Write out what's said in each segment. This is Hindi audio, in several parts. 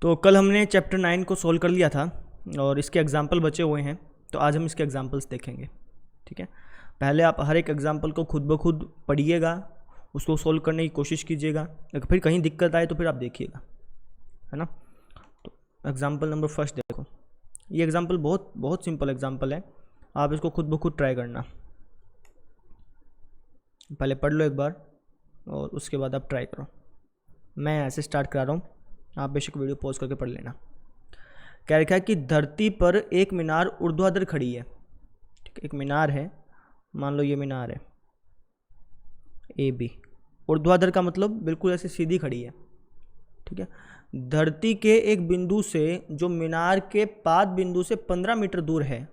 तो कल हमने चैप्टर 9 को सॉल्व कर लिया था और इसके एग्जाम्पल बचे हुए हैं, तो आज हम इसके एग्जाम्पल्स देखेंगे। ठीक है, पहले आप हर एक एग्जाम्पल को खुद ब खुद पढ़िएगा, उसको सॉल्व करने की कोशिश कीजिएगा, अगर फिर कहीं दिक्कत आए तो फिर आप देखिएगा, है ना। तो एग्जाम्पल नंबर फर्स्ट देखो, ये एग्जाम्पल बहुत सिंपल एग्जाम्पल है, आप इसको खुद ब खुद ट्राई करना। पहले पढ़ लो एक बार और उसके बाद आप ट्राई करो। मैं ऐसे स्टार्ट करा रहा हूँ, आप बेशक वीडियो पॉज करके पढ़ लेना। कह रखा है कि धरती पर एक मीनार ऊर्ध्वाधर खड़ी है। ठीक है, एक मीनार है, मान लो ये मीनार है ए बी। ऊर्ध्वाधर का मतलब बिल्कुल ऐसे सीधी खड़ी है। ठीक है, धरती के एक बिंदु से जो मीनार के पाद बिंदु से 15 मीटर दूर है,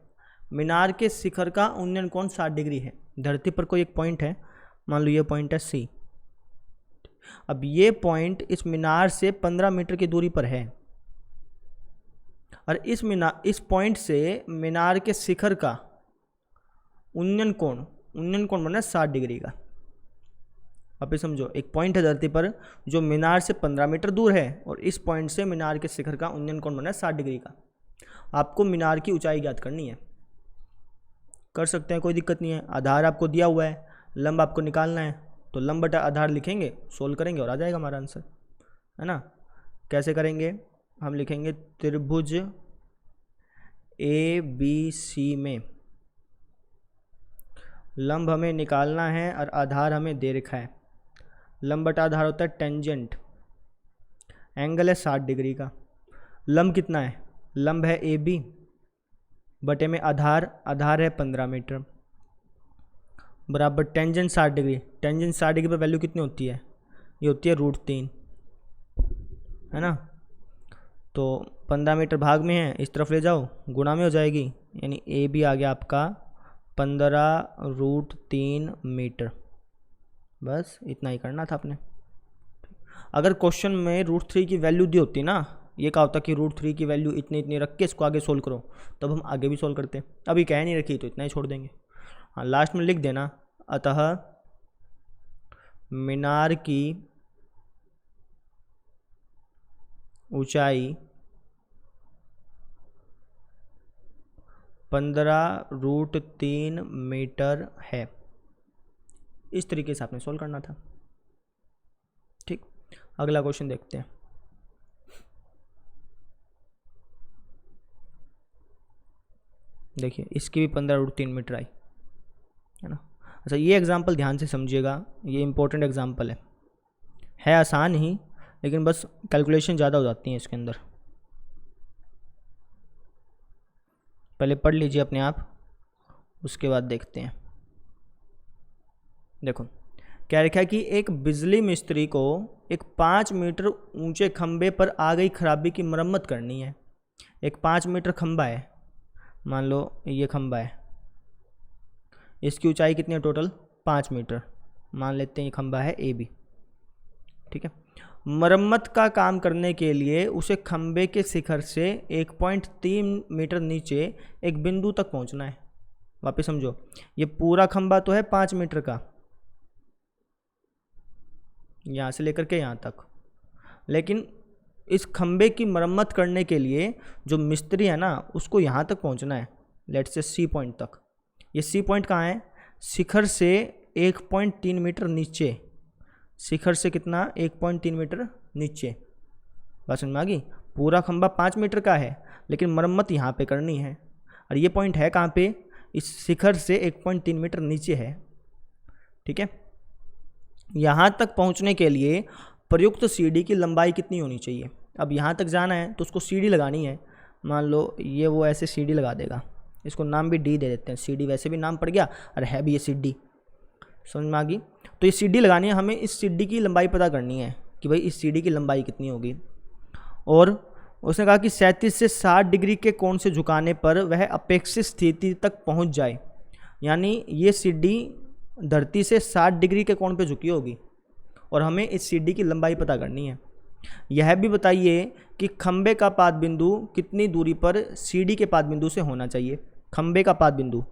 मीनार के शिखर का उन्नयन कोण 60 डिग्री है। धरती पर कोई एक पॉइंट है, मान लो ये पॉइंट है सी। अब ये पॉइंट इस मीनार से 15 मीटर की दूरी पर है और इस पॉइंट से मीनार के शिखर का उन्नयन कोण बना है 60 डिग्री का। अब ये समझो, एक पॉइंट है धरती पर जो मीनार से 15 मीटर दूर है और इस पॉइंट से मीनार के शिखर का उन्नयन कोण बना है 60 डिग्री का। आपको मीनार की ऊंचाई ज्ञात करनी है, कर सकते हैं, कोई दिक्कत नहीं है। आधार आपको दिया हुआ है, लंब आपको निकालना है, तो लंब बटा आधार लिखेंगे, सोल्व करेंगे और आ जाएगा हमारा आंसर, है ना। कैसे करेंगे, हम लिखेंगे त्रिभुज ए बी सी में लंब हमें निकालना है और आधार हमें दे रखा है। लंब बटा आधार होता है टेंजेंट, एंगल है 60 डिग्री का। लंब कितना है, लंब है ए बी बटे में आधार है 15 मीटर बराबर टेंजेंट 60 डिग्री। टेंजेंट 60 डिग्री पर वैल्यू कितनी होती है, ये होती है √3, है ना। तो 15 मीटर भाग में है, इस तरफ ले जाओ, गुणा में हो जाएगी, यानी ए बी आ गया आपका 15√3 मीटर। बस इतना ही करना था आपने। अगर क्वेश्चन में √3 की वैल्यू दी होती ना, ये कहा होता कि √3 की वैल्यू इतनी रख के इसको आगे सोल्व करो, तब हम आगे भी सोल्व करते। अभी कह नहीं रखी तो इतना ही छोड़ देंगे। हाँ, लास्ट में लिख देना, अतः मीनार की ऊंचाई 15√3 मीटर है। इस तरीके से आपने सोल्व करना था। ठीक, अगला क्वेश्चन देखते हैं। देखिए, इसकी भी 15√3 मीटर आई, है ना। अच्छा, ये एग्जाम्पल ध्यान से समझिएगा, ये इंपॉर्टेंट एग्जाम्पल है आसान ही, लेकिन बस कैलकुलेशन ज़्यादा हो जाती है इसके अंदर। पहले पढ़ लीजिए अपने आप, उसके बाद देखते हैं। देखो, क्या लिखा है कि एक बिजली मिस्त्री को एक 5 मीटर ऊंचे खंबे पर आ गई खराबी की मरम्मत करनी है। एक 5 मीटर खंबा है, मान लो ये खंबा है, इसकी ऊंचाई कितनी है टोटल 5 मीटर, मान लेते हैं ये खंबा है ए बी। ठीक है, मरम्मत का काम करने के लिए उसे खंबे के शिखर से 1.3 मीटर नीचे एक बिंदु तक पहुंचना है। वापस समझो, ये पूरा खंबा तो है 5 मीटर का, यहाँ से लेकर के यहाँ तक, लेकिन इस खंबे की मरम्मत करने के लिए जो मिस्त्री है ना, उसको यहाँ तक पहुँचना है, लेट्स से सी पॉइंट तक। ये सी पॉइंट कहाँ है, शिखर से 1.3 मीटर नीचे, शिखर से कितना 1.3 मीटर नीचे। बात समझ में आ गई। पूरा खंबा 5 मीटर का है, लेकिन मरम्मत यहाँ पे करनी है, और ये पॉइंट है कहाँ पे, इस शिखर से 1.3 मीटर नीचे है। ठीक है, यहाँ तक पहुँचने के लिए प्रयुक्त सीढ़ी की लंबाई कितनी होनी चाहिए। अब यहाँ तक जाना है तो उसको सीढ़ी लगानी है, मान लो ये वो ऐसे सीढ़ी लगा देगा, इसको नाम भी डी दे देते हैं, सीढ़ी वैसे भी नाम पड़ गया और है भी ये सीढ़ी, समझ में आ गई। तो ये सीढ़ी लगानी है, हमें इस सीढ़ी की लंबाई पता करनी है कि भाई इस सीढ़ी की लंबाई कितनी होगी। और उसने कहा कि 37 से 60 डिग्री के कोण से झुकाने पर वह अपेक्षित स्थिति तक पहुंच जाए, यानी ये सीढ़ी धरती से 60 डिग्री के कोण पे झुकी होगी और हमें इस सीढ़ी की लंबाई पता करनी है। यह भी बताइए कि खंबे का पाद बिंदु कितनी दूरी पर सीढ़ी के पाद बिंदु से होना चाहिए। खंबे का पाद बिंदु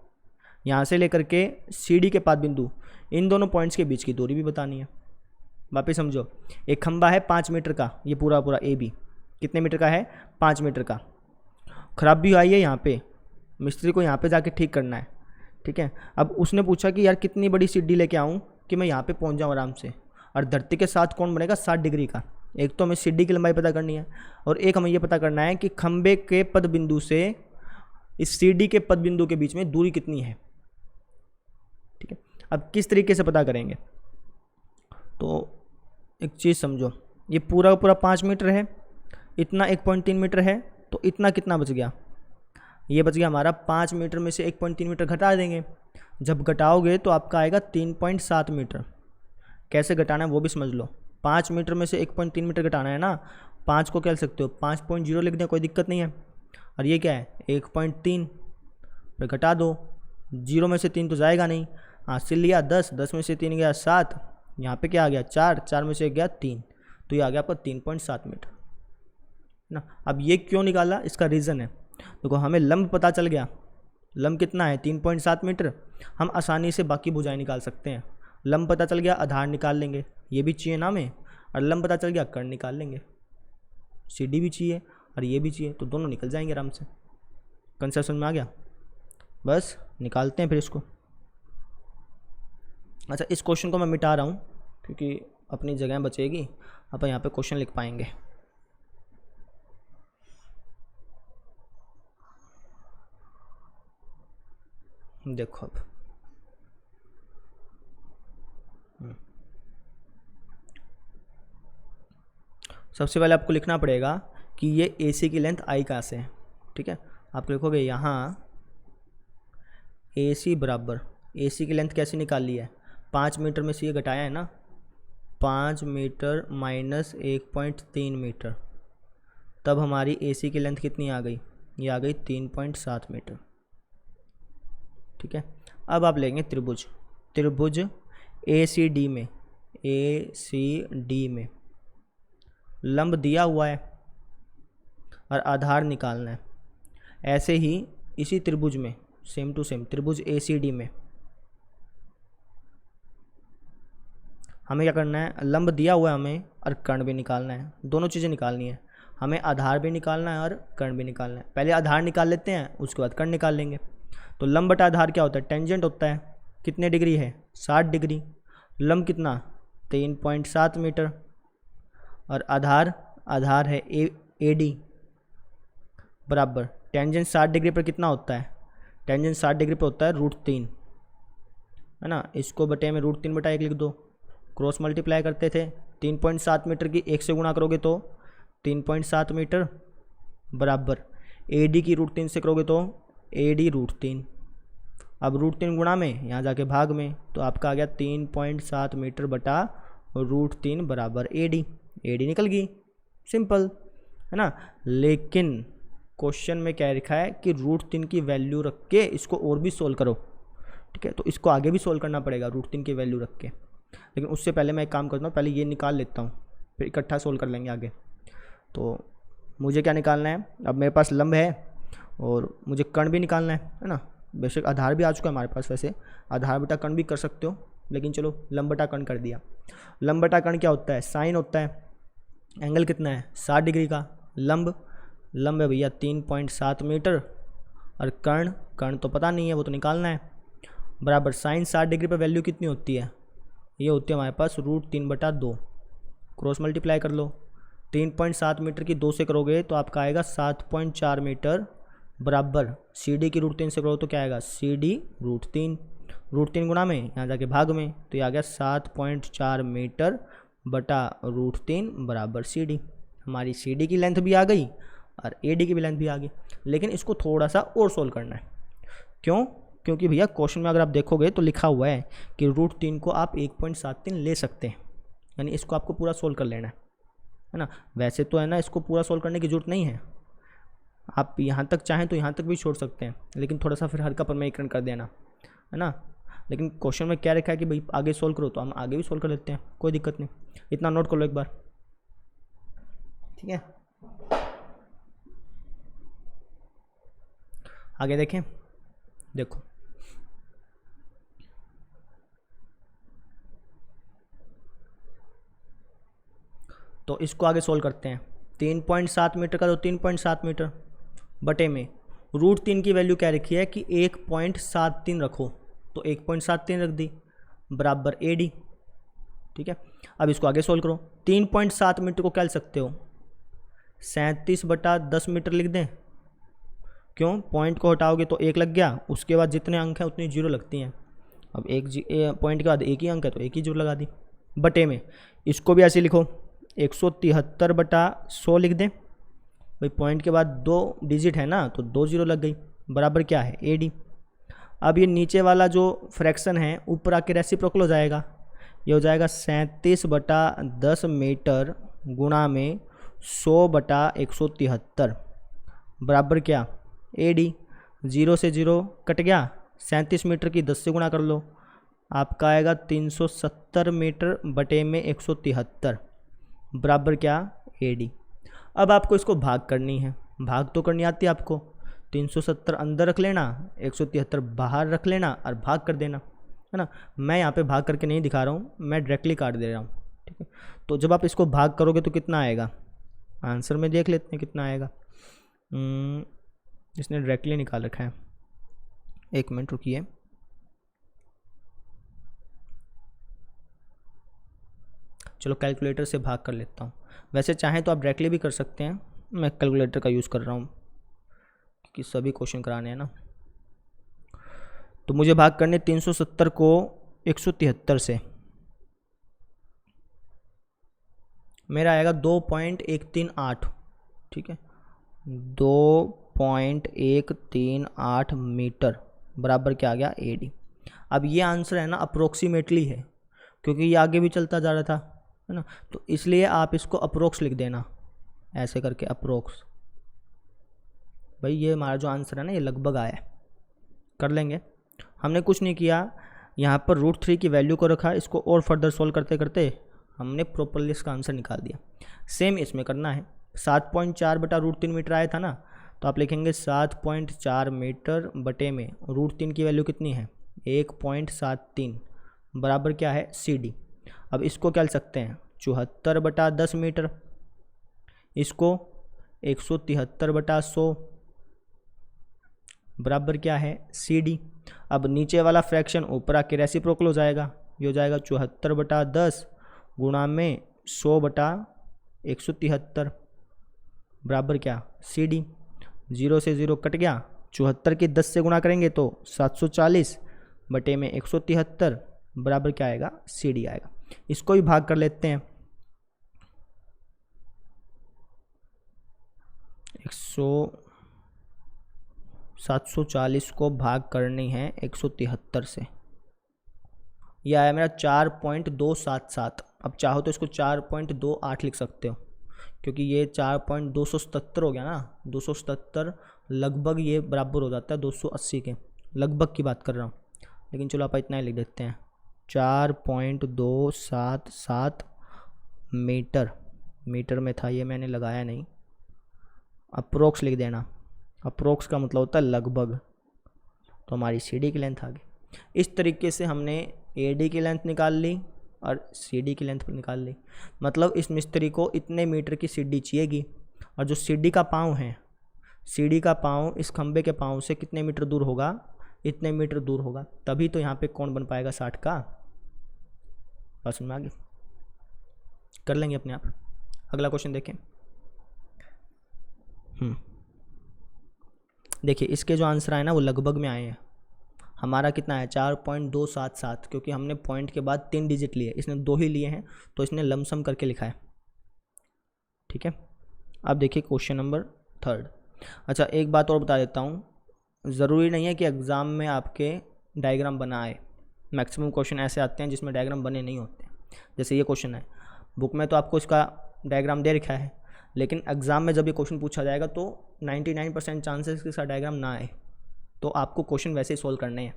यहाँ से लेकर के सीढ़ी के पाद बिंदु, इन दोनों पॉइंट्स के बीच की दूरी भी बतानी है। वापस समझो, एक खंबा है 5 मीटर का, ये पूरा ए बी, कितने मीटर का है? 5 मीटर का। खराबी आई है यहाँ पे, मिस्त्री को यहाँ पे जाके ठीक करना है, ठीक है। अब उसने पूछा कि यार कितनी बड़ी सीढ़ी लेके आऊँ कि मैं यहाँ पे पहुँच जाऊँ आराम से, और धरती के साथ कौन बनेगा? 60 डिग्री का। एक तो हमें सीढ़ी की लंबाई पता करनी है, और एक हमें ये पता करना है कि खंबे के पद बिंदु से इस सीढ़ी के पद बिंदु के बीच में दूरी कितनी है, ठीक है। अब किस तरीके से पता करेंगे? तो एक चीज़ समझो, ये पूरा पूरा 5 मीटर है, इतना 1.3 मीटर है, तो इतना कितना बच गया? ये बच गया हमारा 5 मीटर में से 1.3 मीटर घटा देंगे। जब घटाओगे तो आपका आएगा 3.7 मीटर। कैसे घटाना है वो भी समझ लो। 5 मीटर में से 1.3 मीटर घटाना है ना, 5 को क्या लिख सकते हो? 5.0 लिख दें, कोई दिक्कत नहीं है। और ये क्या है? 1.3 फिर घटा दो, 0 में से 3 तो जाएगा नहीं, हाथ से लिया 10, 10 में से 3 गया 7, यहाँ पे क्या आ गया? 4, 4 में से 1 गया 3, तो ये आ गया आपका 3.7 मीटर ना। अब ये क्यों निकाला? इसका रीज़न है, देखो हमें लंब पता चल गया, लंब कितना है? 3.7 मीटर। हम आसानी से बाकी भुजाएं निकाल सकते हैं। लंब पता चल गया, आधार निकाल लेंगे, ये भी चाहिए ना हमें, और लंब पता चल गया, कर्ण निकाल लेंगे। सीडी भी चाहिए और ये भी चाहिए, तो दोनों निकल जाएंगे आराम से। कंसेप्शन में आ गया? बस निकालते हैं फिर इसको। अच्छा, इस क्वेश्चन को मैं मिटा रहा हूँ क्योंकि अपनी जगह बचेगी, अपन यहाँ पे क्वेश्चन लिख पाएंगे। देखो अब सबसे पहले आपको लिखना पड़ेगा कि ये AC की लेंथ I कहाँ से है, ठीक है। आप लिखोगे यहाँ AC बराबर, AC की लेंथ कैसे निकाल ली है? 5 मीटर में से ये घटाया है ना, 5 मीटर माइनस 1.3 मीटर, तब हमारी AC की लेंथ कितनी आ गई? ये आ गई 3.7 मीटर, ठीक है। अब आप लेंगे त्रिभुज, त्रिभुज ACD में लंब दिया हुआ है और आधार निकालना है। ऐसे ही इसी त्रिभुज में सेम टू सेम त्रिभुज ACD में हमें क्या करना है? लंब दिया हुआ है हमें और कर्ण भी निकालना है, दोनों चीज़ें निकालनी है। हमें आधार भी निकालना है और कर्ण भी निकालना है। पहले आधार निकाल लेते हैं, उसके बाद कर्ण निकाल लेंगे। तो लंब बटा आधार क्या होता है? टेंजेंट होता है। कितने डिग्री है? 60 डिग्री। लंब कितना? 3.7 मीटर। और आधार है AD बराबर टेंजेंट 60 डिग्री पर कितना होता है? टेंजेंट 60 डिग्री पर होता है √3, है ना। इसको बटे में √3 बटा 1 लिख दो। क्रॉस मल्टीप्लाई करते थे, 3.7 मीटर की 1 से गुणा करोगे तो 3.7 मीटर बराबर AD की √3 से करोगे तो AD √3। अब √3 गुणा में यहाँ जाके भाग में, तो आपका आ गया 3.7 मीटर बटा √3 बराबर AD निकल गई, सिंपल है ना। लेकिन क्वेश्चन में क्या लिखा है कि √3 की वैल्यू रख के इसको और भी सोल्व करो, ठीक है। तो इसको आगे भी सोल्व करना पड़ेगा √3 की वैल्यू रख के, लेकिन उससे पहले मैं एक काम करता हूँ, पहले ये निकाल लेता हूँ, फिर इकट्ठा सोल्व कर लेंगे आगे। तो मुझे क्या निकालना है? अब मेरे पास लंब है और मुझे कर्ण भी निकालना है ना। बेशक आधार भी आ चुका है हमारे पास, वैसे आधार बटा कर्ण भी कर सकते हो, लेकिन चलो लंब बटा कर्ण कर दिया। लंब बटा कर्ण क्या होता है? साइन होता है। एंगल कितना है? 60 डिग्री का। लंब है भैया 3.7 मीटर, और कर्ण तो पता नहीं है, वो तो निकालना है। बराबर साइन 60 डिग्री पर वैल्यू कितनी होती है? ये होती है हमारे पास √3 बटा 2। क्रॉस मल्टीप्लाई कर लो, 3.7 मीटर की 2 से करोगे तो आपका आएगा 7.4 मीटर बराबर CD की √3 से करो तो क्या आएगा? CD √3 गुणा में यहाँ जाके भाग में, तो ये आ गया 7.4 मीटर बटा √3 बराबर CD। हमारी CD की लेंथ भी आ गई और AD की भी लेंथ भी आ गई, लेकिन इसको थोड़ा सा और सोल्व करना है। क्यों? क्योंकि भैया क्वेश्चन में अगर आप देखोगे तो लिखा हुआ है कि √3 को आप 1.73 ले सकते हैं, यानी इसको आपको पूरा सोल्व कर लेना है ना। वैसे तो है ना, इसको पूरा सोल्व करने की जरूरत नहीं है, आप यहाँ तक चाहें तो यहाँ तक भी छोड़ सकते हैं, लेकिन थोड़ा सा फिर हल्का परमेयीकरण कर देना, है ना। लेकिन क्वेश्चन में क्या लिखा है कि भाई आगे सोल्व करो, तो हम आगे भी सोल्व कर लेते हैं, कोई दिक्कत नहीं। इतना नोट कर लो एक बार, ठीक है। आगे देखें, देखो तो इसको आगे सोल्व करते हैं। 3.7 मीटर का तो 3.7 मीटर बटे में √3 की वैल्यू क्या रखी है कि 1.73 रखो, तो 1.73 रख दी बराबर AD। ठीक है, अब इसको आगे सोल्व करो। 3.7 मीटर को क्या लिख सकते हो, 37/10 मीटर लिख दें। क्यों, पॉइंट को हटाओगे तो 1 लग गया, उसके बाद जितने अंक हैं उतनी जीरो लगती हैं। अब पॉइंट के बाद एक ही अंक है तो एक ही जीरो लगा दी बटे में। इसको भी ऐसे लिखो 173/100 लिख दें। भाई पॉइंट के बाद 2 डिजिट है ना, तो 2 जीरो लग गई, बराबर क्या है AD। अब ये नीचे वाला जो फ्रैक्शन है ऊपर आके रेसिप्रोकल हो जाएगा, ये हो जाएगा 37/10 मीटर गुणा में 100/173 बराबर क्या AD। 0 से 0 कट गया, 37 मीटर की 10 से गुणा कर लो, आपका आएगा 370 मीटर बटे में 173 बराबर क्या AD। अब आपको इसको भाग करनी है, भाग तो करनी आती है आपको। 370 अंदर रख लेना, 173 बाहर रख लेना और भाग कर देना, है ना। मैं यहाँ पे भाग करके नहीं दिखा रहा हूँ, मैं डायरेक्टली काट दे रहा हूँ। ठीक है, तो जब आप इसको भाग करोगे तो कितना आएगा, आंसर में देख लेते हैं कितना आएगा। इसने डायरेक्टली निकाल रखा है, 1 मिनट रुकिए। चलो कैलकुलेटर से भाग कर लेता हूँ, वैसे चाहें तो आप डायरेक्टली भी कर सकते हैं, मैं कैलकुलेटर का यूज़ कर रहा हूँ क्योंकि सभी क्वेश्चन कराने हैं ना। तो मुझे भाग करने 370 को 173 से, मेरा आएगा 2.138। ठीक है, 2.138 मीटर बराबर क्या आ गया AD। अब ये आंसर है ना अप्रोक्सीमेटली है, क्योंकि ये आगे भी चलता जा रहा था, है ना, तो इसलिए आप इसको अप्रोक्स लिख देना ऐसे करके, अप्रोक्स। भाई ये हमारा जो आंसर है ना ये लगभग आया है, कर लेंगे। हमने कुछ नहीं किया, यहाँ पर √3 की वैल्यू को रखा, इसको और फर्दर सोल्व करते करते हमने प्रॉपरली इसका आंसर निकाल दिया। सेम इसमें करना है, 7.4/√3 मीटर आया था ना, तो आप लिखेंगे 7.4 मीटर बटे में √3 की वैल्यू कितनी है 1.73 बराबर क्या है CD। अब इसको क्या लिख सकते हैं 74/10 मीटर, इसको 173/100 बराबर क्या है CD। अब नीचे वाला फ्रैक्शन ऊपर आके रेसिप्रोकल हो जाएगा, ये हो जाएगा 74/10 गुणा में 100/173 बराबर क्या CD। 0 से 0 कट गया, 74 की 10 से गुणा करेंगे तो 740 बटे में 173 बराबर क्या आएगा CD आएगा। इसको भी भाग कर लेते हैं, 740 को भाग करनी है 173 से, यह आया मेरा 4.277। अब चाहो तो इसको 4.28 लिख सकते हो, क्योंकि ये 4.277 हो गया ना, 277 लगभग ये बराबर हो जाता है 280 के, लगभग की बात कर रहा हूँ, लेकिन चलो आप इतना ही लिख देते हैं 4.277 मीटर, मीटर में था ये मैंने लगाया नहीं, अप्रोक्स लिख देना, अप्रोक्स का मतलब होता है लगभग, तो हमारी CD की लेंथ आ गई। इस तरीके से हमने AD की लेंथ निकाल ली और CD की लेंथ निकाल ली, मतलब इस मिस्त्री को इतने मीटर की CD चाहिएगी, और जो CD का पाँव है, CD का पाँव इस खंबे के पाँव से कितने मीटर दूर होगा, इतने मीटर दूर होगा, तभी तो यहाँ पे कौन बन पाएगा 60 का। बात समझ में आ गई, कर लेंगे अपने आप। अगला क्वेश्चन देखें। देखिए इसके जो आंसर आए ना वो लगभग में आए हैं। हमारा कितना है 4.277, क्योंकि हमने पॉइंट के बाद 3 डिजिट लिए, इसने 2 ही लिए हैं तो इसने लमसम करके लिखा है। ठीक है, अब देखिए क्वेश्चन नंबर 3। अच्छा एक बात और बता देता हूँ, ज़रूरी नहीं है कि एग्ज़ाम में आपके डायग्राम बना आए, मैक्सिमम क्वेश्चन ऐसे आते हैं जिसमें डायग्राम बने नहीं होते। जैसे ये क्वेश्चन है, बुक में तो आपको इसका डायग्राम दे रखा है, लेकिन एग्ज़ाम में जब ये क्वेश्चन पूछा जाएगा तो 99% चांसेस कि इसका डायग्राम ना आए, तो आपको क्वेश्चन वैसे ही सोल्व करने हैं।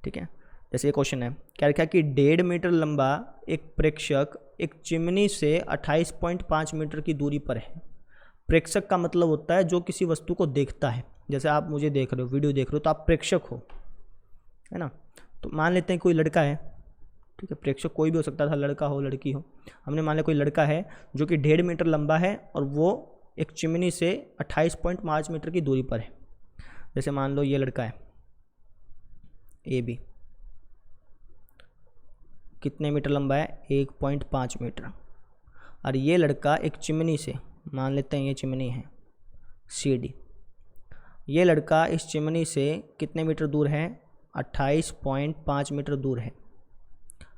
ठीक है, जैसे ये क्वेश्चन है, क्या लिखा है कि 1.5 मीटर लंबा एक प्रेक्षक एक चिमनी से 28.5 मीटर की दूरी पर है। प्रेक्षक का मतलब होता है जो किसी वस्तु को देखता है, जैसे आप मुझे देख रहे हो, वीडियो देख रहे हो, तो आप प्रेक्षक हो, है ना। तो मान लेते हैं कोई लड़का है, ठीक है, प्रेक्षक कोई भी हो सकता था, लड़का हो लड़की हो। हमने मान लिया कोई लड़का है जो कि 1.5 मीटर लंबा है और वो एक चिमनी से 28.5 मीटर की दूरी पर है। जैसे मान लो ये लड़का है ए बी, कितने मीटर लंबा है, 1.5 मीटर। और ये लड़का एक चिमनी से, मान लेते हैं ये चिमनी है सी डी, ये लड़का इस चिमनी से कितने मीटर दूर है, 28.5 मीटर दूर है।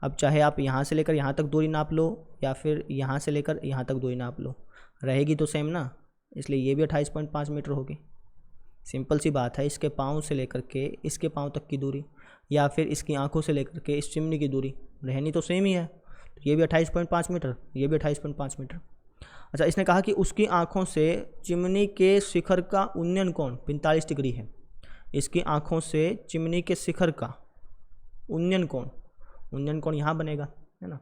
अब चाहे आप यहाँ से लेकर यहाँ तक दूरी नाप लो या फिर यहाँ से लेकर यहाँ तक दूरी नाप लो, रहेगी तो सेम ना, इसलिए ये भी 28.5 मीटर होगी। सिंपल सी बात है, इसके पाँव से लेकर के इसके पाँव तक की दूरी या फिर इसकी आंखों से लेकर के इस चिमनी की दूरी रहनी तो सेम ही है। तो ये भी 28.5 मीटर, ये भी 28.5 मीटर। अच्छा, इसने कहा कि उसकी आंखों से चिमनी के शिखर का उन्नयन कोण 45 डिग्री है। इसकी आंखों से चिमनी के शिखर का उन्नयन कोण यहाँ बनेगा, है ना।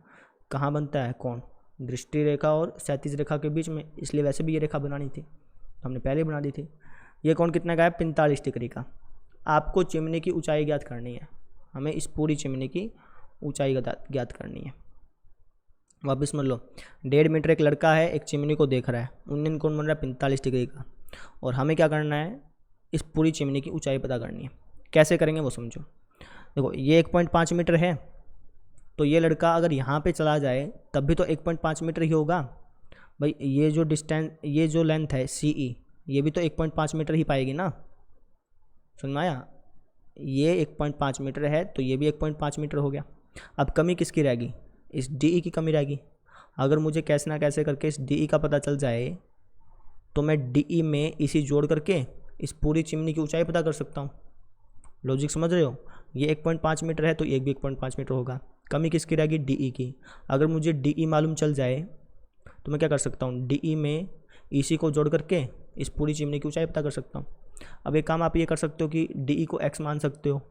कहाँ बनता है कोण, दृष्टि रेखा और क्षैतिज रेखा के बीच में, इसलिए वैसे भी ये रेखा बनानी थी, हमने पहले बना दी थी। ये कोण कितना का है, 45 डिग्री का। आपको चिमनी की ऊंचाई ज्ञात करनी है, हमें इस पूरी चिमनी की ऊंचाई ज्ञात करनी है। वापस मान लो 1.5 मीटर एक लड़का है, एक चिमनी को देख रहा है, उन्नयन कोण बन रहा है 45 डिग्री का, और हमें क्या करना है, इस पूरी चिमनी की ऊंचाई पता करनी है। कैसे करेंगे वो समझो। देखो ये 1.5 मीटर है, तो ये लड़का अगर यहाँ पे चला जाए तब भी तो 1.5 मीटर ही होगा भाई। ये जो डिस्टेंस, ये जो लेंथ है CE, ये भी तो 1.5 मीटर ही पाएगी ना, समझ में आया। ये 1.5 मीटर है तो ये भी 1.5 मीटर हो गया। अब कमी किसकी रहेगी, इस DE की कमी रहेगी। अगर मुझे कैसे ना कैसे करके इस DE का पता चल जाए तो मैं DE में इसी जोड़ करके इस पूरी चिमनी की ऊंचाई पता कर सकता हूँ। लॉजिक समझ रहे हो। ये 1.5 मीटर है तो ये भी 1.5 मीटर होगा। कमी किसकी रहेगी, DE की। अगर मुझे DE मालूम चल जाए तो मैं क्या कर सकता हूँ, DE में EC को जोड़ करके इस पूरी चिमनी की ऊंचाई पता कर सकता हूँ। अब एक काम आप ये कर सकते हो कि DE को x मान सकते हो,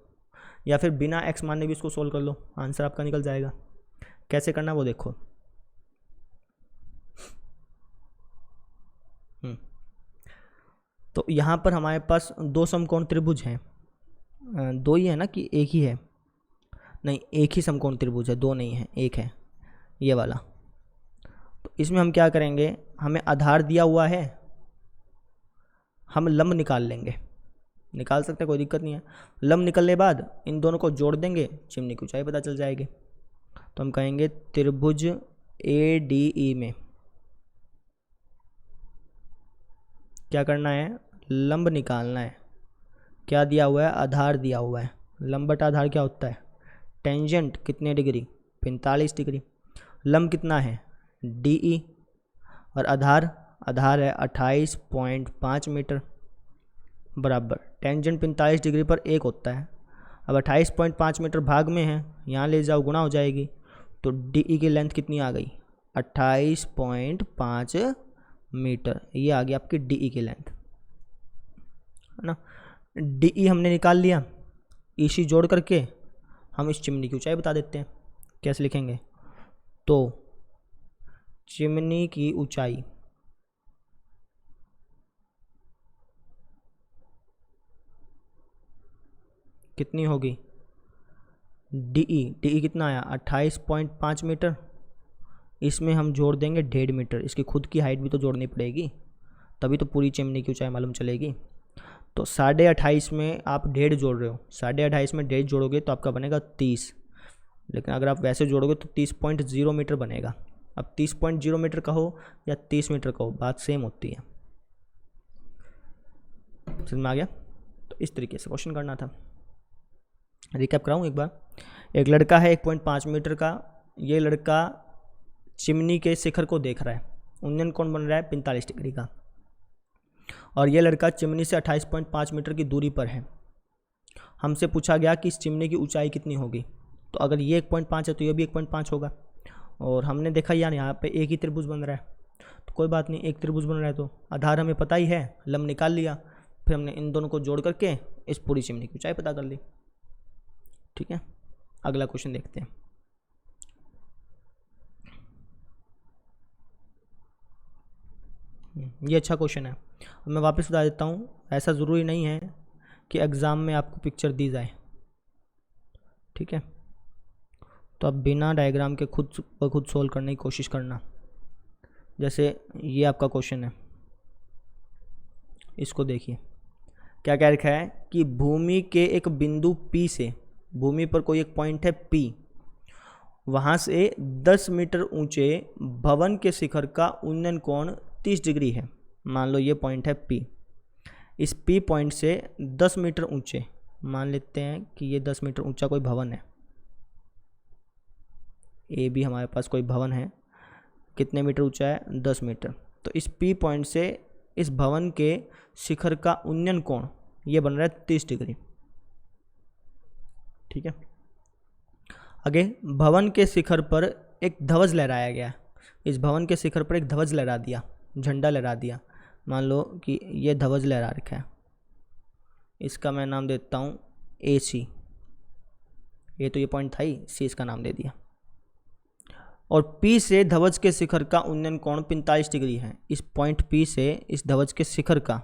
या फिर बिना x मानने भी इसको सोल्व कर लो, आंसर आपका निकल जाएगा। कैसे करना वो देखो। तो यहाँ पर हमारे पास दो समकोण त्रिभुज हैं, दो ही है ना कि एक ही है, नहीं एक ही समकोण त्रिभुज है, दो नहीं है, एक है ये वाला। तो इसमें हम क्या करेंगे, हमें आधार दिया हुआ है, हम लंब निकाल लेंगे, निकाल सकते हैं कोई दिक्कत नहीं है। लंब निकलने के बाद इन दोनों को जोड़ देंगे, चिमनी की ऊंचाई पता चल जाएगी। तो हम कहेंगे त्रिभुज ADE में क्या करना है, लंब निकालना है। क्या दिया हुआ है, आधार दिया हुआ है। लंब बटा आधार क्या होता है, टेंजेंट कितने डिग्री, 45 डिग्री। लंब कितना है DE, और आधार है 28.5 मीटर, बराबर टेंजेंट 45 डिग्री पर 1 होता है। अब 28.5 मीटर भाग में है, यहाँ ले जाओ गुणा हो जाएगी, तो DE की लेंथ कितनी आ गई, 28.5 मीटर। ये आ गई आपकी DE की लेंथ, है ना। DE हमने निकाल लिया, EC जोड़ करके हम इस चिमनी की ऊंचाई बता देते हैं। कैसे लिखेंगे, तो चिमनी की ऊंचाई कितनी होगी, DE कितना आया 28.5 मीटर, इसमें हम जोड़ देंगे 1.5 मीटर, इसकी खुद की हाइट भी तो जोड़नी पड़ेगी, तभी तो पूरी चिमनी की ऊंचाई मालूम चलेगी। तो 28.5 में आप 1.5 जोड़ रहे हो, 28.5 में 1.5 जोड़ोगे तो आपका बनेगा 30, लेकिन अगर आप वैसे जोड़ोगे तो 30.0 मीटर बनेगा। अब 30.0 मीटर कहो या 30 मीटर कहो, बात सेम होती है। समझ में आ गया। तो इस तरीके से क्वेश्चन करना था। रिकैप कराऊँ एक बार। एक लड़का है 1.5 मीटर का, ये लड़का चिमनी के शिखर को देख रहा है, उन्नयन कोण बन रहा है 45 डिग्री का, और ये लड़का चिमनी से 28.5 मीटर की दूरी पर है। हमसे पूछा गया कि इस चिमनी की ऊंचाई कितनी होगी। तो अगर ये 1.5 है तो ये भी 1.5 होगा, और हमने देखा यार यहाँ पे एक ही त्रिभुज बन रहा है, तो कोई बात नहीं, एक त्रिभुज बन रहा है तो आधार हमें पता ही है, लंब निकाल लिया, फिर हमने इन दोनों को जोड़ करके इस पूरी चिमनी की ऊंचाई पता कर ली। ठीक है, अगला क्वेश्चन देखते हैं। ये अच्छा क्वेश्चन है। अब मैं वापस बता देता हूँ, ऐसा ज़रूरी नहीं है कि एग्ज़ाम में आपको पिक्चर दी जाए, ठीक है। तो अब बिना डायग्राम के खुद ब खुद सोल्व करने की कोशिश करना। जैसे ये आपका क्वेश्चन है, इसको देखिए क्या क्या लिखा है कि भूमि के एक बिंदु P से, भूमि पर कोई एक पॉइंट है P, वहाँ से 10 मीटर ऊंचे भवन के शिखर का उन्नयन कोण 30 डिग्री है। मान लो ये पॉइंट है P, इस P पॉइंट से 10 मीटर ऊंचे, मान लेते हैं कि ये 10 मीटर ऊंचा कोई भवन है, ए भी हमारे पास कोई भवन है, कितने मीटर ऊंचा है? 10 मीटर। तो इस P पॉइंट से इस भवन के शिखर का उन्नयन कोण ये बन रहा है 30 डिग्री। ठीक है, आगे भवन के शिखर पर एक ध्वज लहराया गया। इस भवन के शिखर पर एक ध्वज लहरा दिया, झंडा लहरा दिया। मान लो कि ये ध्वज लहरा रखा है, इसका मैं नाम देता हूँ AC। ये तो ये पॉइंट था ही, C इसका नाम दे दिया। और P से ध्वज के शिखर का उन्नयन कोण 45 डिग्री है। इस पॉइंट P से इस ध्वज के शिखर का,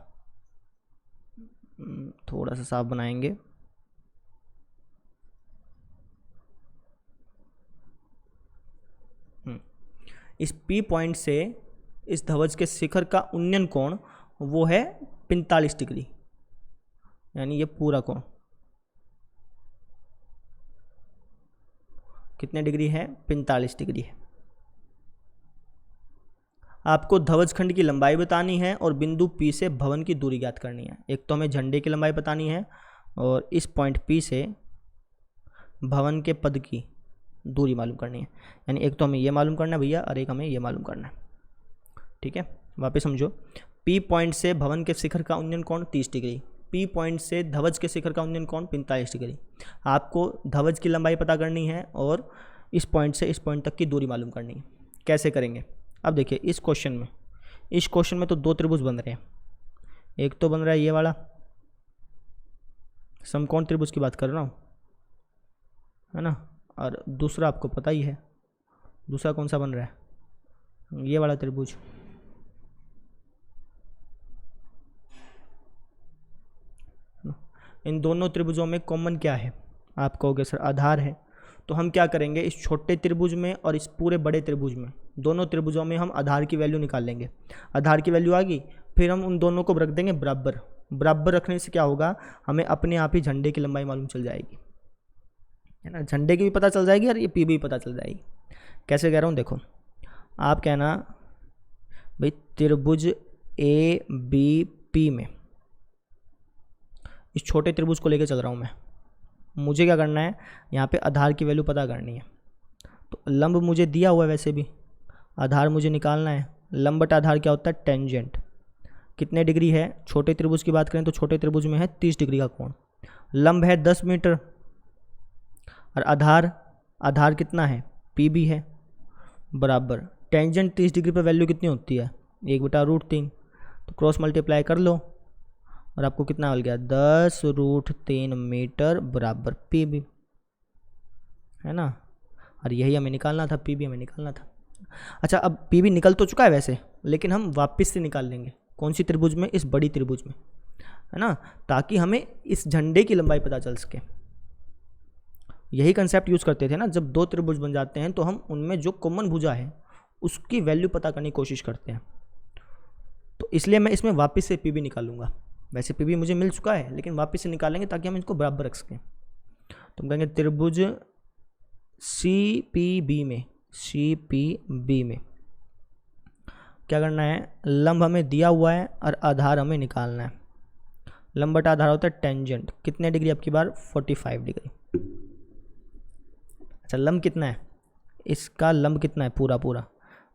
थोड़ा सा साफ बनाएंगे, इस P पॉइंट से इस ध्वज के शिखर का उन्नयन कोण वो है 45 डिग्री, यानी ये पूरा कोण कितने डिग्री है? 45 डिग्री है। आपको ध्वज खंड की लंबाई बतानी है और बिंदु P से भवन की दूरी ज्ञात करनी है। एक तो हमें झंडे की लंबाई बतानी है और इस पॉइंट P से भवन के पद की दूरी मालूम करनी है। यानी एक तो हमें ये मालूम करना है भैया, और एक हमें ये मालूम करना है। ठीक है, वापस समझो, P पॉइंट से भवन के शिखर का उन्नयन कोण 30 डिग्री, P पॉइंट से ध्वज के शिखर का उन्नयन कोण 45 डिग्री। आपको ध्वज की लंबाई पता करनी है और इस पॉइंट से इस पॉइंट तक की दूरी मालूम करनी है। कैसे करेंगे? अब देखिए इस क्वेश्चन में तो दो त्रिभुज बन रहे हैं। एक तो बन रहा है ये वाला, समकोण त्रिभुज की बात कर रहा हूँ, है ना, और दूसरा आपको पता ही है, दूसरा कौन सा बन रहा है? ये वाला त्रिभुज। इन दोनों त्रिभुजों में कॉमन क्या है? आप कहोगे सर आधार है। तो हम क्या करेंगे, इस छोटे त्रिभुज में और इस पूरे बड़े त्रिभुज में, दोनों त्रिभुजों में हम आधार की वैल्यू निकाल लेंगे। आधार की वैल्यू आ गई, फिर हम उन दोनों को रख देंगे बराबर। बराबर रखने से क्या होगा, हमें अपने आप ही झंडे की लंबाई मालूम चल जाएगी, है ना, झंडे की भी पता चल जाएगी और ये P भी पता चल जाएगी। कैसे कह रहा हूँ देखो, आप कहना भाई त्रिभुज ABP में इस छोटे त्रिभुज को लेकर चल रहा हूँ मैं, मुझे क्या करना है, यहाँ पे आधार की वैल्यू पता करनी है। तो लंब मुझे दिया हुआ है, वैसे भी आधार मुझे निकालना है। लंब बटा आधार क्या होता है? टेंजेंट। कितने डिग्री है? छोटे त्रिभुज की बात करें तो छोटे त्रिभुज में है 30 डिग्री का कोण। लंब है 10 मीटर और आधार कितना है? PB है, बराबर टेंजेंट 30 डिग्री पर वैल्यू कितनी होती है? 1/√3। तो क्रॉस मल्टीप्लाई कर लो और आपको कितना मिल गया? 10√3 मीटर बराबर PB, है ना। और यही हमें निकालना था, PB हमें निकालना था। अच्छा, अब PB निकल तो चुका है वैसे, लेकिन हम वापस से निकाल लेंगे। कौन सी त्रिभुज में? इस बड़ी त्रिभुज में, है ना, ताकि हमें इस झंडे की लंबाई पता चल सके। यही कंसेप्ट यूज़ करते थे ना, जब दो त्रिभुज बन जाते हैं तो हम उनमें जो कॉमन भुजा है उसकी वैल्यू पता करने की कोशिश करते हैं। तो इसलिए मैं इसमें वापस से PB निकालूंगा। वैसे PB मुझे मिल चुका है, लेकिन वापस से निकालेंगे ताकि हम इसको बराबर रख सकें। तो हम कहेंगे त्रिभुज CPB में क्या करना है, लंब हमें दिया हुआ है और आधार हमें निकालना है। लंब बटा आधार होता है टेंजेंट। कितने डिग्री आपकी बार? 45 डिग्री। अच्छा, लंब कितना है? इसका लंब कितना है? पूरा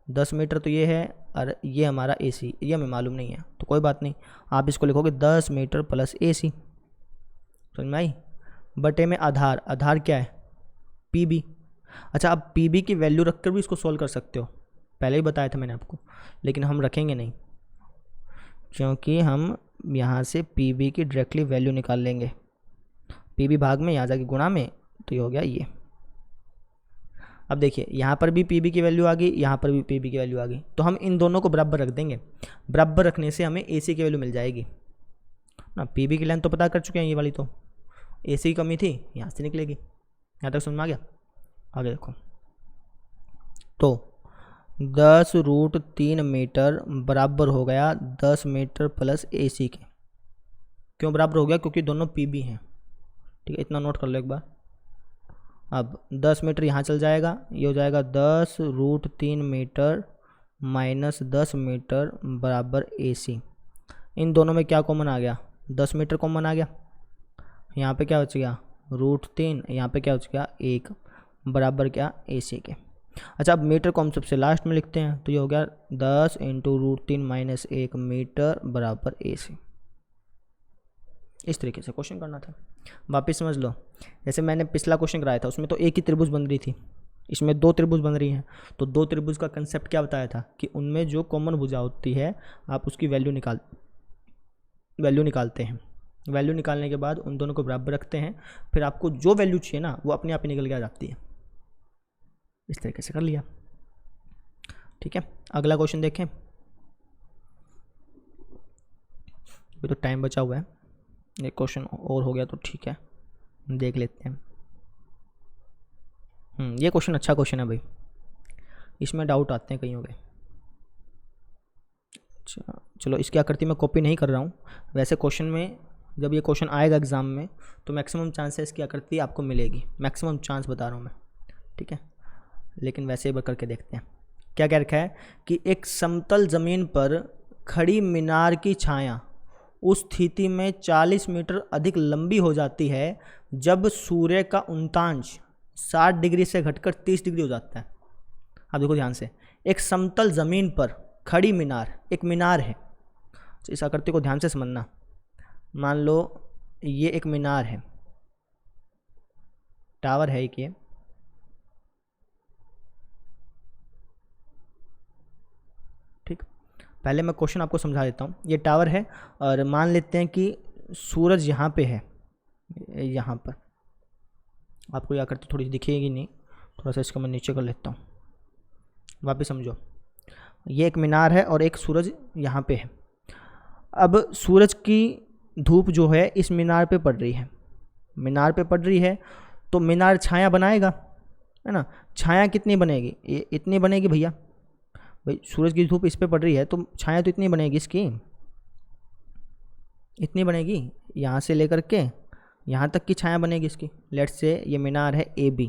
10 मीटर तो ये है, और ये हमारा AC, ये हमें मालूम नहीं है, तो कोई बात नहीं, आप इसको लिखोगे 10 मीटर प्लस AC। समझ में आई? बटे में आधार क्या है? PB। अच्छा, अब PB की वैल्यू रखकर भी इसको सोल्व कर सकते हो, पहले ही बताया था मैंने आपको, लेकिन हम रखेंगे नहीं, क्योंकि हम यहाँ से PB की डायरेक्टली वैल्यू निकाल लेंगे। PB भाग में यहाँ जाके गुणा में, तो ये हो गया ये। अब देखिए यहाँ पर भी PB की वैल्यू आ गई, यहाँ पर भी PB की वैल्यू आ गई, तो हम इन दोनों को बराबर रख देंगे। बराबर रखने से हमें AC की वैल्यू मिल जाएगी ना। PB की लेंथ तो पता कर चुके हैं, ये वाली तो AC की कमी थी, यहाँ से निकलेगी। यहाँ तक समझ में आ गया? आगे देखो, तो 10√3 मीटर बराबर हो गया 10 मीटर प्लस AC के। क्यों बराबर हो गया? क्योंकि दोनों PB हैं। ठीक है, इतना नोट कर लो एक बार। अब 10 मीटर यहाँ चल जाएगा, ये हो जाएगा 10√3 मीटर माइनस 10 मीटर बराबर AC। इन दोनों में क्या कॉमन आ गया? 10 मीटर कॉमन आ गया। यहाँ पे क्या बच गया? √3, यहाँ पे क्या बच गया? 1 बराबर क्या? AC के। अच्छा, अब मीटर को हम सबसे लास्ट में लिखते हैं, तो ये हो गया 10 × √3 माइनस 1 मीटर बराबर AC। इस तरीके से क्वेश्चन करना था। वापिस समझ लो, जैसे मैंने पिछला क्वेश्चन कराया था उसमें तो एक ही त्रिभुज बन रही थी, इसमें 2 त्रिभुज बन रही हैं। तो 2 त्रिभुज का कंसेप्ट क्या बताया था कि उनमें जो कॉमन भुजा होती है आप उसकी वैल्यू निकालते हैं। वैल्यू निकालने के बाद उन दोनों को बराबर रखते हैं, फिर आपको जो वैल्यू चाहिए ना वो अपने आप ही निकल के आ जाती है। इस तरीके से कर लिया। ठीक है, अगला क्वेश्चन देखें। अभी तो टाइम बचा हुआ है, एक क्वेश्चन और हो गया तो ठीक है, देख लेते हैं। ये क्वेश्चन अच्छा क्वेश्चन है भाई, इसमें डाउट आते हैं कईयों के। अच्छा चलो, इसकी आकृति मैं कॉपी नहीं कर रहा हूँ। वैसे क्वेश्चन में जब ये क्वेश्चन आएगा एग्जाम में तो मैक्सिमम चांस है इसकी आकृति आपको मिलेगी, मैक्सिमम चांस बता रहा हूँ मैं। ठीक है, लेकिन वैसे ही करके देखते हैं। क्या कह रखा है कि एक समतल ज़मीन पर खड़ी मीनार की छाया उस स्थिति में 40 मीटर अधिक लंबी हो जाती है जब सूर्य का उल्टांश 60 डिग्री से घटकर 30 डिग्री हो जाता है। आप देखो ध्यान से, एक समतल ज़मीन पर खड़ी मीनार, एक मीनार है, तो इस आकृति को ध्यान से समझना। मान लो ये एक मीनार है, टावर है एक ये, ठीक। पहले मैं क्वेश्चन आपको समझा देता हूँ। ये टावर है और मान लेते हैं कि सूरज यहाँ पे है, यहाँ पर आपको ये आकृति थोड़ी दिखेगी नहीं, थोड़ा सा इसको मैं नीचे कर लेता हूँ। वापस समझो, ये एक मीनार है और एक सूरज यहाँ पे है। अब सूरज की धूप जो है इस मीनार पे पड़ रही है, मीनार पे पड़ रही है तो मीनार छाया बनाएगा, है ना। छाया कितनी बनेगी? ये इतनी बनेगी भैया, भाई सूरज की धूप इस पे पड़ रही है तो छाया तो इतनी बनेगी, इसकी इतनी बनेगी, यहाँ से लेकर के यहाँ तक की छाया बनेगी इसकी। लेट्स से ये मीनार है AB,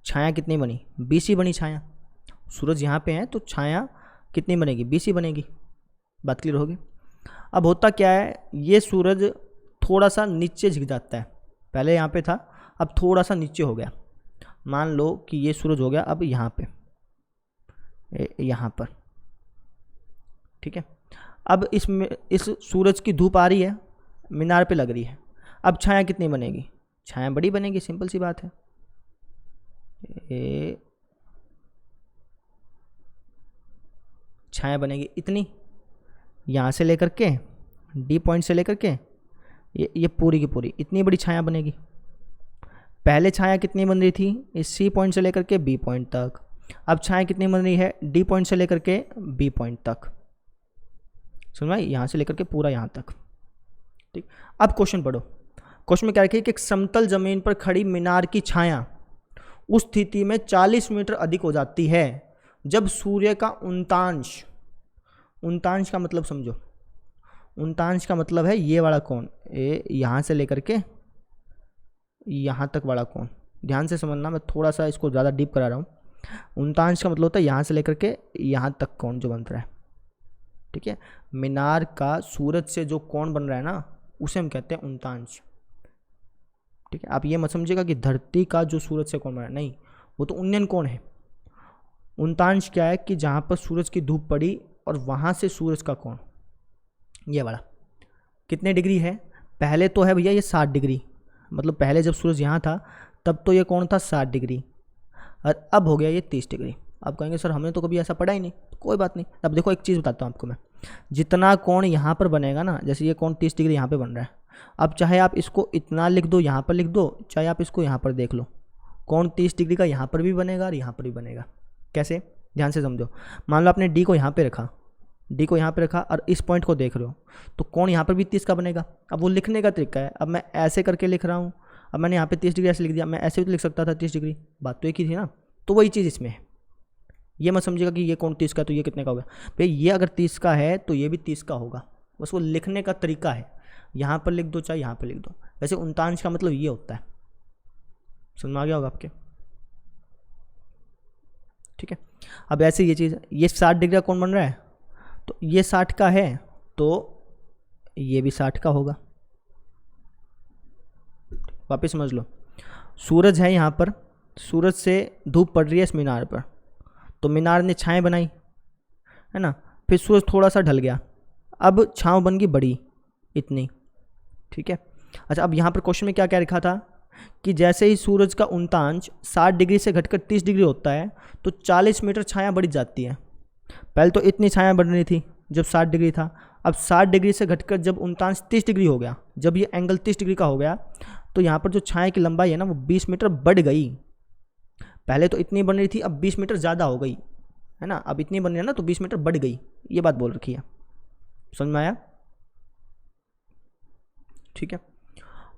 छाया कितनी बनी? BC बनी छाया। सूरज यहाँ पे है तो छाया कितनी बनेगी? BC बनेगी। बात क्लियर होगी। अब होता क्या है, ये सूरज थोड़ा सा नीचे झुक जाता है, पहले यहाँ पे था अब थोड़ा सा नीचे हो गया। मान लो कि ये सूरज हो गया अब यहाँ पे, यहाँ पर, ठीक है। अब इसमें इस सूरज की धूप आ रही है, मीनार पे लग रही है, अब छाया कितनी बनेगी? छाया बड़ी बनेगी, सिंपल सी बात है। छाया बनेगी इतनी, यहाँ से लेकर के D पॉइंट से लेकर के ये पूरी की पूरी इतनी बड़ी छाया बनेगी। पहले छाया कितनी बन रही थी? इस C पॉइंट से लेकर के B पॉइंट तक। अब छाया कितनी बन रही है? D पॉइंट से लेकर के B पॉइंट तक। सुन भाई, यहाँ से लेकर के पूरा यहाँ तक, ठीक। अब क्वेश्चन पढ़ो। क्वेश्चन में क्या रखा है कि एक समतल जमीन पर खड़ी मीनार की छाया उस स्थिति में 40 मीटर अधिक हो जाती है जब सूर्य का उल्टांश, उल्टांश का मतलब समझो, उल्टांश का मतलब है ये वाला कोण, यहाँ से लेकर के यहाँ तक वाला कोण। ध्यान से समझना, मैं थोड़ा सा इसको ज़्यादा डीप करा रहा हूँ। उल्टांश का मतलब होता है यहाँ से लेकर के यहाँ तक कोण जो बन रहा है, ठीक है। मीनार का सूरज से जो कोण बन रहा है ना उसे हम कहते हैं उल्टांश, ठीक है। आप ये मत समझिएगा कि धरती का जो सूरज से कोण बन रहा है, नहीं, वो तो उन्नयन कोण है। उल्टांश क्या है कि जहाँ पर सूरज की धूप पड़ी और वहाँ से सूरज का कोण, ये वाला कितने डिग्री है? पहले तो है भैया ये 60 डिग्री, मतलब पहले जब सूरज यहाँ था तब तो ये कोण था 60 डिग्री और अब हो गया ये 30 डिग्री। आप कहेंगे सर हमने तो कभी ऐसा पढ़ा ही नहीं, कोई बात नहीं। अब देखो एक चीज़ बताता हूँ आपको मैं, जितना कोण यहाँ पर बनेगा ना, जैसे ये कोण 30 डिग्री यहाँ पे बन रहा है, अब चाहे आप इसको इतना लिख दो, यहाँ पर लिख दो, चाहे आप इसको यहाँ पर देख लो, कोण 30 डिग्री का यहाँ पर भी बनेगा और यहाँ पर भी बनेगा। कैसे? ध्यान से समझो। मान लो आपने D को यहाँ पे रखा, D को यहाँ पे रखा और इस पॉइंट को देख रहे हो, तो कोण यहाँ पर भी 30 का बनेगा। अब वो लिखने का तरीका है, अब मैं ऐसे करके लिख रहा हूँ, अब मैंने यहाँ पे 30 डिग्री ऐसे लिख दिया, मैं ऐसे भी तो लिख सकता था 30 डिग्री, बात तो एक ही थी ना। तो वही चीज़ इसमें है, ये मत समझिएगा कि ये कौन 30 का तो ये कितने का होगा। भाई ये अगर 30 का है तो ये भी 30 का होगा, बस वो लिखने का तरीका है, यहाँ पर लिख दो चाहे यहाँ पर लिख दो। वैसे 39 का मतलब ये होता है, समझ में आ गया होगा आपके, ठीक है। अब ऐसे ये चीज़, ये 60 डिग्री का कौन बन रहा है, तो ये 60 का है तो ये भी 60 का होगा। वापस समझ लो, सूरज है यहाँ पर, सूरज से धूप पड़ रही है इस मीनार पर, तो मीनार ने छाएं बनाई, है ना, फिर सूरज थोड़ा सा ढल गया, अब छांव बन गई बड़ी इतनी, ठीक है। अच्छा, अब यहाँ पर क्वेश्चन में क्या क्या लिखा था कि जैसे ही सूरज का उल्टांश 60 डिग्री से घटकर 30 डिग्री होता है तो 40 मीटर छाया बढ़ जाती है। पहले तो इतनी छाया बढ़ रही थी जब 60 डिग्री था, अब 60 डिग्री से घटकर जब उल्टांश 30 डिग्री हो गया, जब ये एंगल 30 डिग्री का हो गया, तो यहाँ पर जो छाया की लंबाई है ना वो 20 मीटर बढ़ गई। पहले तो इतनी बन रही थी, अब 20 मीटर ज़्यादा हो गई, है ना, अब इतनी बन रही है ना तो 20 मीटर बढ़ गई, ये बात बोल रखी है, समझ में आया, ठीक है।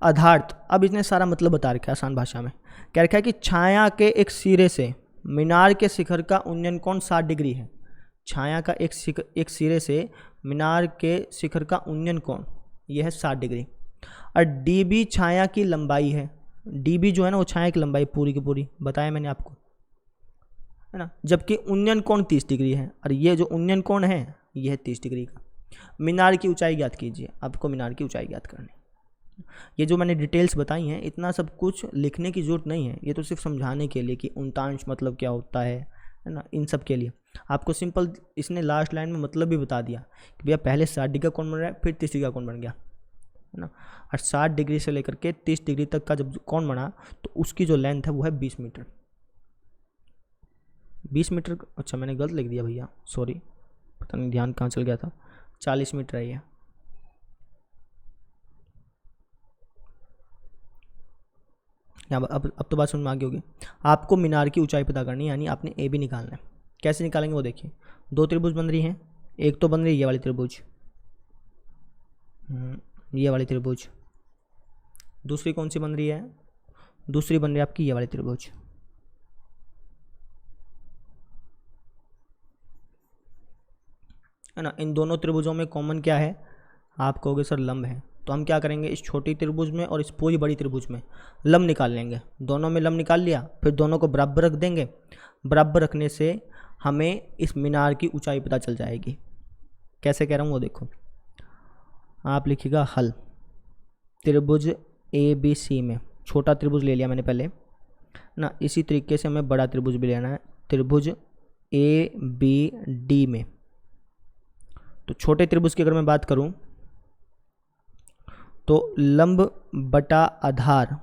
अधार्त, अब इसने सारा मतलब बता रखा है आसान भाषा में, कह रखा है कि छाया के एक सिरे से मीनार के शिखर का उन्नयन कोण 60 डिग्री है। छाया का एक सिरे से मीनार के शिखर का उन्नयन कोण यह है 60 डिग्री, और डीबी छाया की लंबाई है। डीबी जो है ना वो छाया की लंबाई पूरी की पूरी बताया मैंने आपको, है ना, जबकि उन्नयन कोण 30 डिग्री है, और ये जो उन्नयन कोण है यह है 30 डिग्री का। मीनार की ऊंचाई ज्ञात कीजिए, आपको मीनार की ऊंचाई ज्ञात करनी। ये जो मैंने डिटेल्स बताई हैं, इतना सब कुछ लिखने की ज़रूरत नहीं है, ये तो सिर्फ समझाने के लिए कि उल्टांश मतलब क्या होता है ना, इन सब के लिए आपको सिंपल इसने लास्ट लाइन में मतलब भी बता दिया कि भैया पहले 60 डिग्री का कोण बन रहा है, फिर 30 डिग्री का कोण बन गया, है ना, और 60 डिग्री से लेकर के 30 डिग्री तक का जब कोण बना तो उसकी जो लेंथ है वो है 20 मीटर। 20 मीटर, अच्छा मैंने गलत लिख दिया भैया, सॉरी, पता नहीं ध्यान कहाँ चल गया था, 40 मीटर है ये। यहाँ अब तो बात समझ में आ गई होगी। आपको मीनार की ऊंचाई पता करनी है, यानी आपने ए बी निकालना है। कैसे निकालेंगे वो देखिए, दो त्रिभुज बन रही हैं, एक तो बन रही है ये वाली त्रिभुज, ये वाली त्रिभुज, दूसरी कौन सी बन रही है, दूसरी बन रही है आपकी ये वाली त्रिभुज, है ना। इन दोनों त्रिभुजों में कॉमन क्या है, आप कहोगे सर लंब है, तो हम क्या करेंगे, इस छोटी त्रिभुज में और इस पूरी बड़ी त्रिभुज में लंब निकाल लेंगे। दोनों में लंब निकाल लिया, फिर दोनों को बराबर रख देंगे, बराबर रखने से हमें इस मीनार की ऊंचाई पता चल जाएगी। कैसे कह रहा हूँ वो देखो, आप लिखिएगा हल, त्रिभुज ए बी सी में छोटा त्रिभुज ले लिया मैंने पहले ना, इसी तरीके से हमें बड़ा त्रिभुज भी लेना है, त्रिभुज ए बी डी में। तो छोटे त्रिभुज की अगर मैं बात करूं तो लंब बटा आधार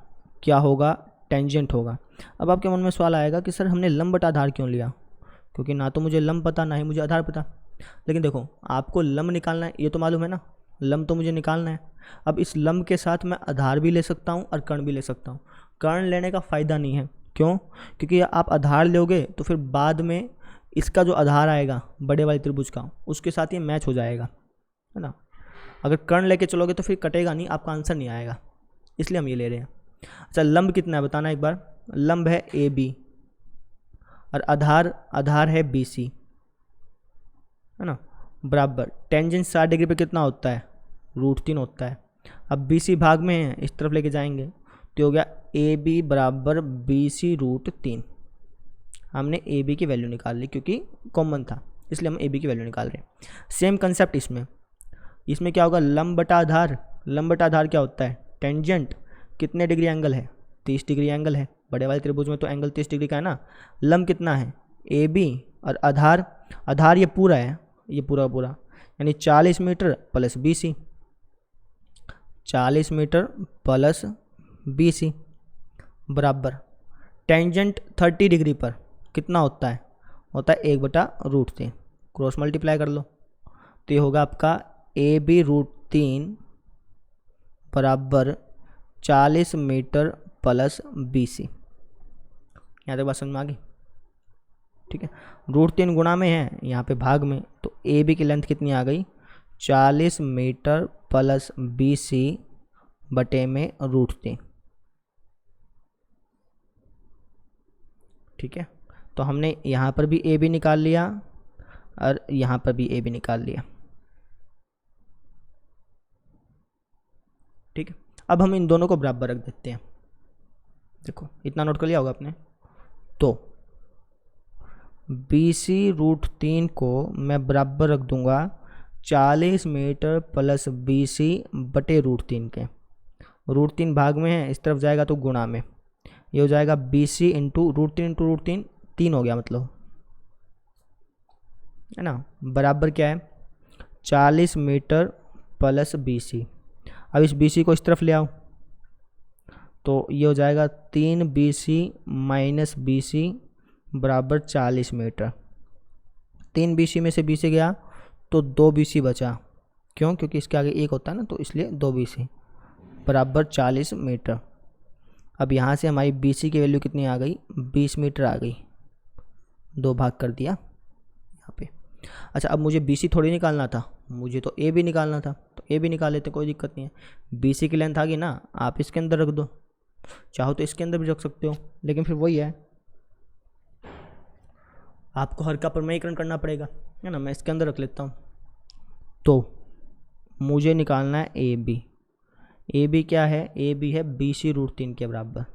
क्या होगा, टेंजेंट होगा। अब आपके मन में सवाल आएगा कि सर हमने लंब बटा आधार क्यों लिया, क्योंकि ना तो मुझे लंब पता ना ही मुझे आधार पता। लेकिन देखो आपको लंब निकालना है, ये तो मालूम है ना, लंब तो मुझे निकालना है। अब इस लंब के साथ मैं आधार भी ले सकता हूँ और कर्ण भी ले सकता हूँ। कर्ण लेने का फ़ायदा नहीं है, क्यों, क्योंकि आप आधार लोगे तो फिर बाद में इसका जो आधार आएगा बड़े वाले त्रिभुज का, उसके साथ ये मैच हो जाएगा, है ना। अगर कर्ण लेके चलोगे तो फिर कटेगा नहीं, आपका आंसर नहीं आएगा, इसलिए हम ये ले रहे हैं। अच्छा लंब कितना है बताना एक बार, लंब है ए बी और आधार है बी सी, है ना, बराबर टेंजेंट 60 डिग्री पे कितना होता है, √3 होता है। अब बी सी भाग में है, इस तरफ लेके जाएंगे तो हो गया ए बी बराबर बी सी √3। हमने ए बी की वैल्यू निकाल ली क्योंकि कॉमन था, इसलिए हम ए बी की वैल्यू निकाल रहे हैं। सेम कंसेप्ट इसमें क्या होगा, लंब बटा आधार। लंब बटा आधार क्या होता है, टेंजेंट कितने डिग्री एंगल है, 30 डिग्री एंगल है, बड़े वाले त्रिभुज में तो एंगल 30 डिग्री का है ना। लंब कितना है ए बी, और आधार ये पूरा है, ये पूरा पूरा यानी 40 metre plus B C, 40 metre plus B C बराबर टेंजेंट 30 डिग्री पर कितना होता है 1/√3, क्रॉस मल्टीप्लाई कर लो तो ये होगा आपका ए बी √3 बराबर 40 मीटर प्लस बी सी। यहाँ तक बात समझ में आ गई, ठीक है। √3 गुणा में है, यहाँ पे भाग में, तो ए बी की लेंथ कितनी आ गई 40 मीटर प्लस बी सी बटे में √3। ठीक है, तो हमने यहाँ पर भी ए बी निकाल लिया और यहाँ पर भी ए बी निकाल लिया। ठीक है, अब हम इन दोनों को बराबर रख देते हैं। देखो इतना नोट कर लिया होगा आपने। तो BC√3 को मैं बराबर रख दूंगा 40 मीटर प्लस BC बटे √3 के। √3 भाग में है, इस तरफ जाएगा तो गुणा में, ये हो जाएगा BC इंटू √3 3 हो गया, मतलब है ना, बराबर क्या है 40 मीटर प्लस BC। अब इस BC को इस तरफ ले आओ तो ये हो जाएगा 3 BC माइनस BC बराबर 40 मीटर। 3 BC में से BC गया तो 2 BC बचा, क्यों, क्योंकि इसके आगे 1 होता है ना, तो इसलिए 2 BC बराबर 40 मीटर। अब यहाँ से हमारी BC की वैल्यू कितनी आ गई, 20 मीटर आ गई, 2 भाग कर दिया यहाँ पे। अच्छा, अब मुझे BC थोड़ी निकालना था, मुझे तो AB निकालना था, तो AB निकाल लेते, कोई दिक्कत नहीं है। BC की लेंथ आ गई ना, आप इसके अंदर रख दो, चाहो तो इसके अंदर भी रख सकते हो, लेकिन फिर वही है, आपको हर का प्रमेयीकरण करना पड़ेगा, है ना। मैं इसके अंदर रख लेता हूँ। तो मुझे निकालना है AB। AB क्या है, AB है BC√3 के बराबर।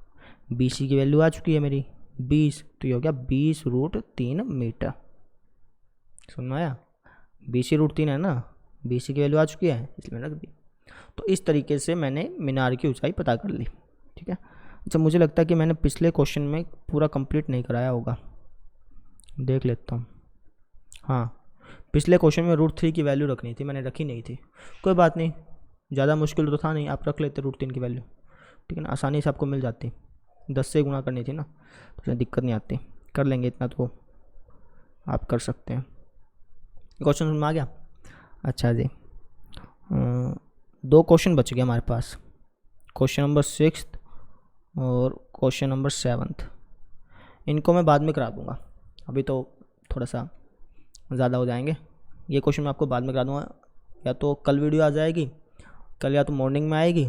BC की वैल्यू आ चुकी है मेरी 20, तो ये हो गया 20√3 मीटर। समझ में आया, BC√3 है ना, BC की वैल्यू आ चुकी है, इसलिए मैंने रख दी। तो इस तरीके से मैंने मीनार की ऊंचाई पता कर ली। ठीक है, अच्छा मुझे लगता है कि मैंने पिछले क्वेश्चन में पूरा कंप्लीट नहीं कराया होगा, देख लेता हूँ। हाँ, पिछले क्वेश्चन में √3 की वैल्यू रखनी थी, मैंने रखी नहीं थी। कोई बात नहीं, ज़्यादा मुश्किल तो था नहीं, आप रख लेते √3 की वैल्यू, ठीक है ना, आसानी से आपको मिल जाती। 10 से गुणा करनी थी ना, तो उसमें दिक्कत नहीं आती, कर लेंगे, इतना तो आप कर सकते हैं। क्वेश्चन समझ में आ गया। अच्छा जी, 2 क्वेश्चन बच गए हमारे पास, क्वेश्चन नंबर 6 और क्वेश्चन नंबर 7। इनको मैं बाद में करा दूँगा, अभी तो थोड़ा सा ज़्यादा हो जाएंगे। ये क्वेश्चन मैं आपको बाद में करा दूँगा, या तो कल वीडियो आ जाएगी, कल या तो मॉर्निंग में आएगी,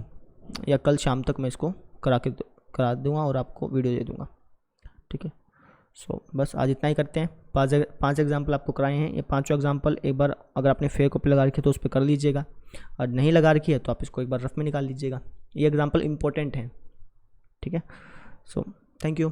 या कल शाम तक मैं इसको करा दूँगा और आपको वीडियो दे दूँगा। ठीक है, सो बस आज इतना ही करते हैं। 5 एग्जाम्पल आपको कराए हैं, ये 5 एग्जाम्पल एक बार अगर आपने फेयर कॉपी लगा रखी है तो उस पर कर लीजिएगा, और नहीं लगा रखी है तो आप इसको एक बार रफ में निकाल लीजिएगा। ये एग्जाम्पल इम्पोर्टेंट हैं। ठीक है, सो थैंक यू।